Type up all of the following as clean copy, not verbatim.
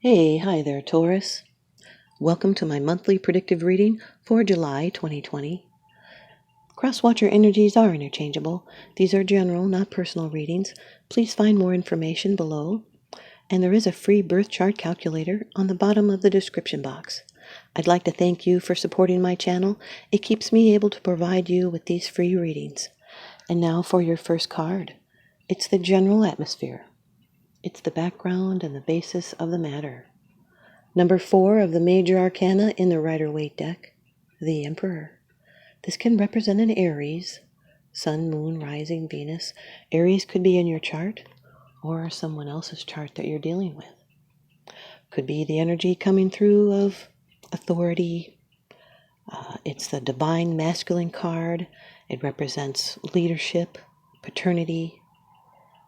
Hey, hi there, Taurus. Welcome to my monthly predictive reading for July 2020. Cross-watcher energies are interchangeable. These are general, not personal readings. Please find more information below. And there is a free birth chart calculator on the bottom of the description box. I'd like to thank you for supporting my channel. It keeps me able to provide you with these free readings. And now for your first card. It's the general atmosphere. It's the background and the basis of the matter. Number 4 of the major arcana in the Rider-Waite deck, the Emperor. This can represent an Aries, Sun, Moon, Rising, Venus. Aries could be in your chart or someone else's chart that you're dealing with. Could be the energy coming through of authority. It's the divine masculine card. It represents leadership, paternity,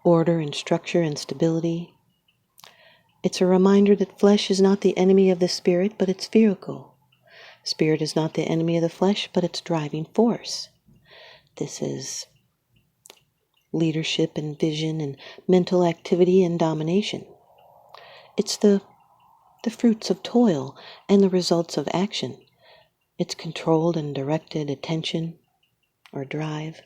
order and structure and stability. It's a reminder that flesh is not the enemy of the spirit, but its vehicle. Spirit is not the enemy of the flesh, but its driving force. This is leadership and vision and mental activity and domination. It's the fruits of toil and the results of action. It's controlled and directed attention or drive.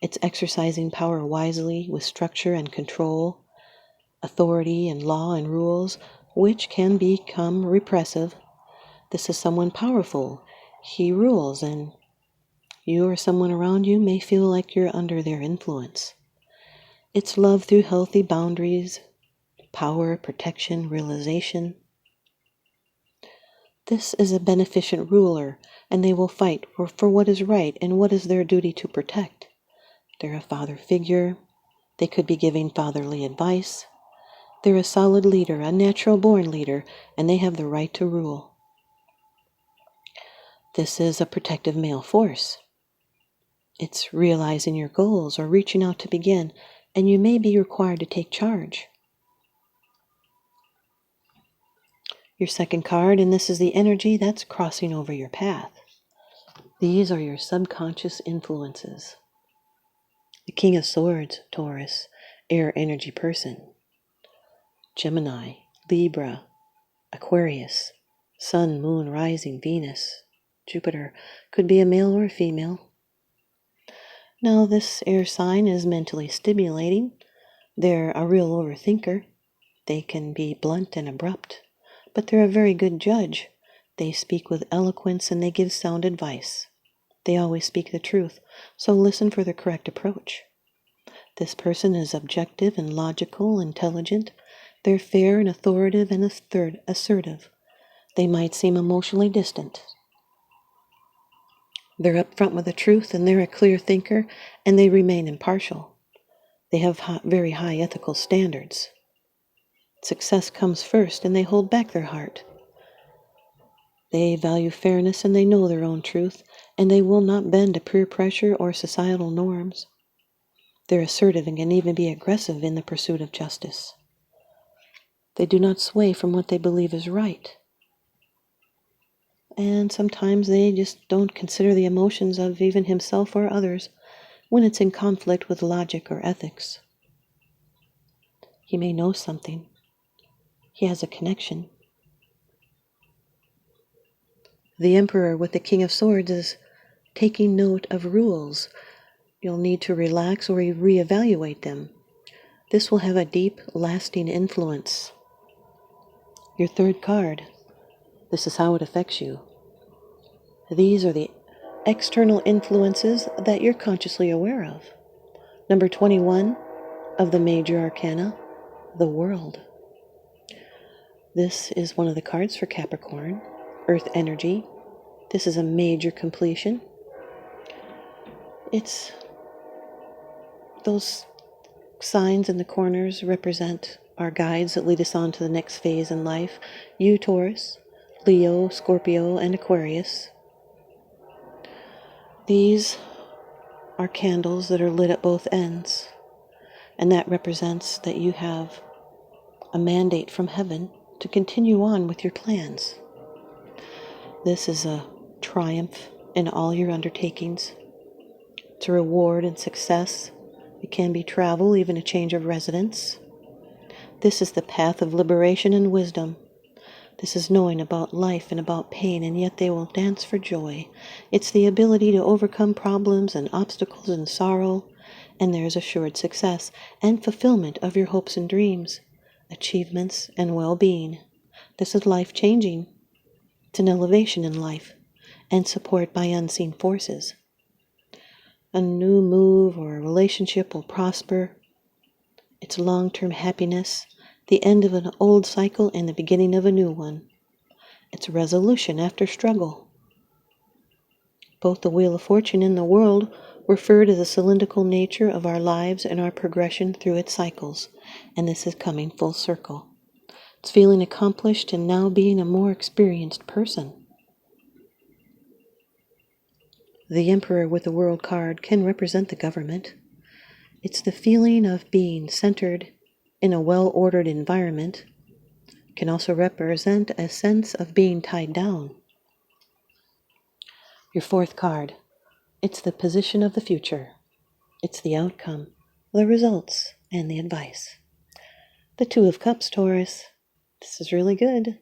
It's exercising power wisely with structure and control, authority and law and rules, which can become repressive. This is someone powerful. He rules, and you or someone around you may feel like you're under their influence. It's love through healthy boundaries, power, protection, realization. This is a beneficent ruler, and they will fight for what is right and what is their duty to protect. They're a father figure. They could be giving fatherly advice. They're a solid leader, a natural-born leader, and they have the right to rule. This is a protective male force. It's realizing your goals or reaching out to begin, and you may be required to take charge. Your second card, and this is the energy that's crossing over your path. These are your subconscious influences. The King of Swords, Taurus, air energy person. Gemini, Libra, Aquarius, Sun, Moon, Rising, Venus, Jupiter, could be a male or a female. Now, this air sign is mentally stimulating. They're a real overthinker. They can be blunt and abrupt, but they're a very good judge. They speak with eloquence and they give sound advice. They always speak the truth, so listen for the correct approach. This person is objective and logical, intelligent. They're fair and authoritative and assertive. They might seem emotionally distant. They're upfront with the truth, and they're a clear thinker, and they remain impartial. They have very high ethical standards. Success comes first, and they hold back their heart. They value fairness, and they know their own truth, and they will not bend to peer pressure or societal norms. They're assertive and can even be aggressive in the pursuit of justice. They do not sway from what they believe is right. And sometimes they just don't consider the emotions of even himself or others when it's in conflict with logic or ethics. He may know something. He has a connection. The Emperor with the King of Swords is taking note of rules. You'll need to relax or reevaluate them. This will have a deep, lasting influence. Your third card. This is how it affects you. These are the external influences that you're consciously aware of. Number 21 of the major arcana, the World. This is one of the cards for Capricorn, Earth energy. This is a major completion. It's those signs in the corners represent our guides that lead us on to the next phase in life. You, Taurus, Leo, Scorpio, and Aquarius. These are candles that are lit at both ends, and that represents that you have a mandate from heaven to continue on with your plans. This is a triumph in all your undertakings. It's a reward and success. It can be travel, even a change of residence. This is the path of liberation and wisdom. This is knowing about life and about pain, and yet they will dance for joy. It's the ability to overcome problems and obstacles and sorrow, and there is assured success and fulfillment of your hopes and dreams, achievements and well-being. This is life-changing. It's an elevation in life and support by unseen forces. A new move or a relationship will prosper. It's long-term happiness, the end of an old cycle and the beginning of a new one. It's resolution after struggle. Both the Wheel of Fortune and the world refer to the cylindrical nature of our lives and our progression through its cycles, and this is coming full circle. It's feeling accomplished and now being a more experienced person. The Emperor with the World card can represent the government. It's the feeling of being centered in a well-ordered environment. It can also represent a sense of being tied down. Your fourth card, it's the position of the future. It's the outcome, the results, and the advice. The Two of Cups, Taurus. This is really good.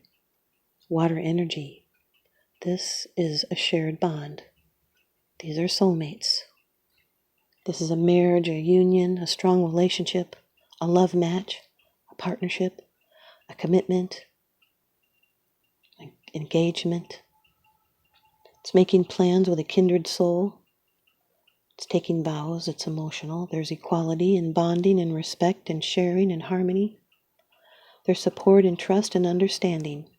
Water energy. This is a shared bond. These are soulmates. This is a marriage, a union, a strong relationship, a love match, a partnership, a commitment, an engagement. It's making plans with a kindred soul. It's taking vows. It's emotional. There's equality and bonding and respect and sharing and harmony. There's support and trust and understanding.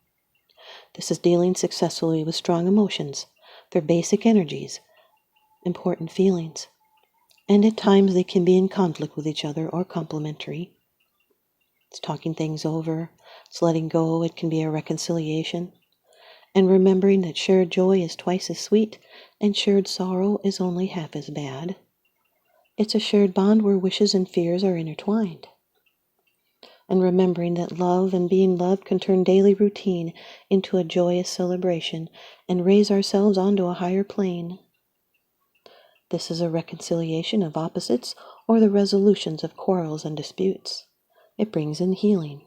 This is dealing successfully with strong emotions. They're basic energies, important feelings. And at times they can be in conflict with each other or complementary. It's talking things over. It's letting go. It can be a reconciliation. And remembering that shared joy is twice as sweet and shared sorrow is only half as bad. It's a shared bond where wishes and fears are intertwined. And remembering that love and being loved can turn daily routine into a joyous celebration and raise ourselves onto a higher plane. This is a reconciliation of opposites or the resolutions of quarrels and disputes. It brings in healing.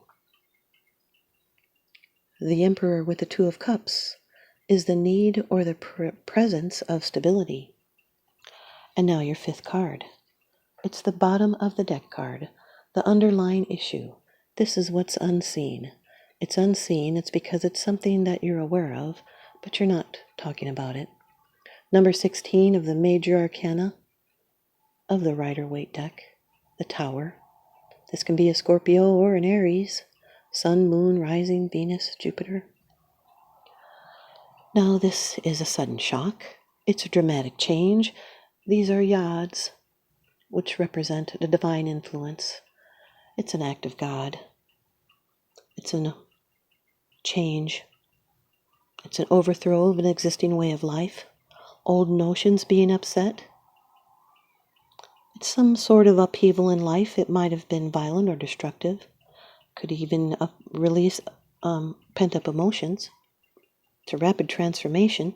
The Emperor with the Two of Cups is the need or the presence of stability. And now your fifth card. It's the bottom of the deck card, the underlying issue. This is what's unseen. It's unseen. It's because it's something that you're aware of, but you're not talking about it. Number 16 of the major arcana of the Rider-Waite deck, the Tower. This can be a Scorpio or an Aries, Sun, Moon, Rising, Venus, Jupiter. Now this is a sudden shock. It's a dramatic change. These are yads, which represent the divine influence. It's an act of God. It's a change. It's an overthrow of an existing way of life. Old notions being upset. It's some sort of upheaval in life. It might have been violent or destructive. Could even release pent-up emotions. It's a rapid transformation.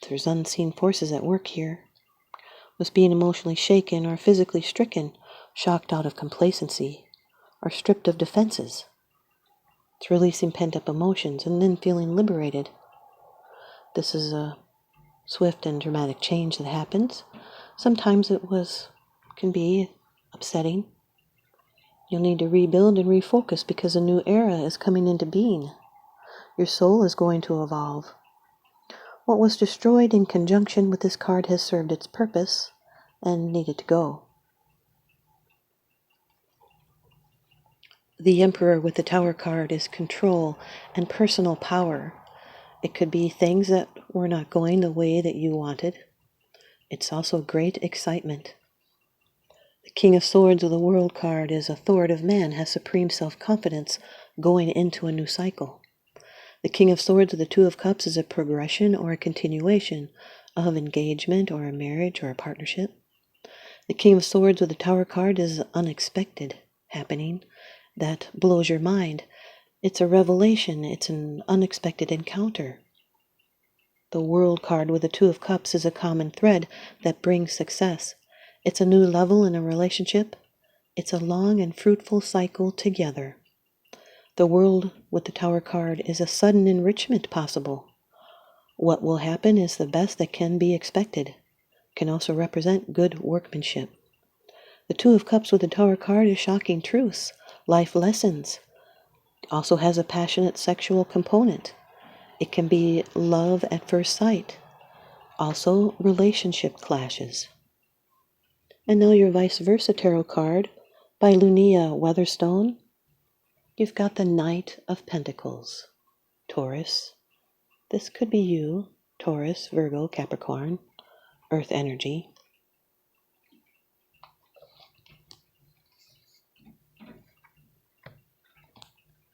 There's unseen forces at work here. Was being emotionally shaken or physically stricken, shocked out of complacency, or stripped of defenses. It's releasing pent-up emotions and then feeling liberated. This is a swift and dramatic change that happens. Sometimes it can be upsetting. You'll need to rebuild and refocus because a new era is coming into being. Your soul is going to evolve. What was destroyed in conjunction with this card has served its purpose and needed to go. The Emperor with the Tower card is control and personal power. It could be things that were not going the way that you wanted. It's also great excitement. The King of Swords with the World card is authoritative man, has supreme self-confidence going into a new cycle. The King of Swords with the Two of Cups is a progression or a continuation of engagement or a marriage or a partnership. The King of Swords with the Tower card is unexpected happening that blows your mind. It's a revelation. It's an unexpected encounter. The World card with the Two of Cups is a common thread that brings success. It's a new level in a relationship. It's a long and fruitful cycle together. The world with the Tower card is a sudden enrichment possible. What will happen is the best that can be expected. Can also represent good workmanship. The Two of Cups with the Tower card is shocking truths, life lessons. Also has a passionate sexual component. It can be love at first sight. Also relationship clashes. And now your ViceVersa Tarot card by Lunaea Weatherstone. You've got the Knight of Pentacles. Taurus. This could be you. Taurus, Virgo, Capricorn. Earth energy.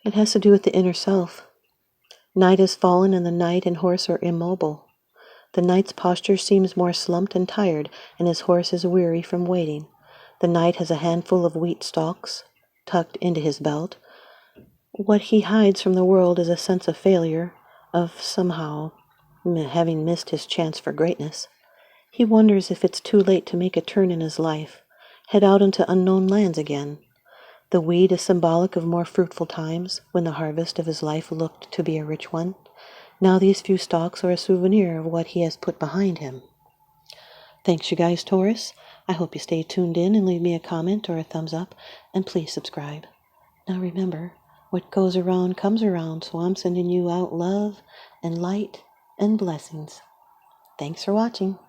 It has to do with the inner self. Night has fallen and the knight and horse are immobile. The knight's posture seems more slumped and tired, and his horse is weary from waiting. The knight has a handful of wheat stalks tucked into his belt. What he hides from the world is a sense of failure, of somehow having missed his chance for greatness. He wonders if it's too late to make a turn in his life, head out into unknown lands again. The weed is symbolic of more fruitful times, when the harvest of his life looked to be a rich one. Now these few stalks are a souvenir of what he has put behind him. Thanks, you guys, Taurus. I hope you stay tuned in and leave me a comment or a thumbs up, and please subscribe. Now remember, what goes around comes around, so I'm sending you out love and light and blessings. Thanks for watching.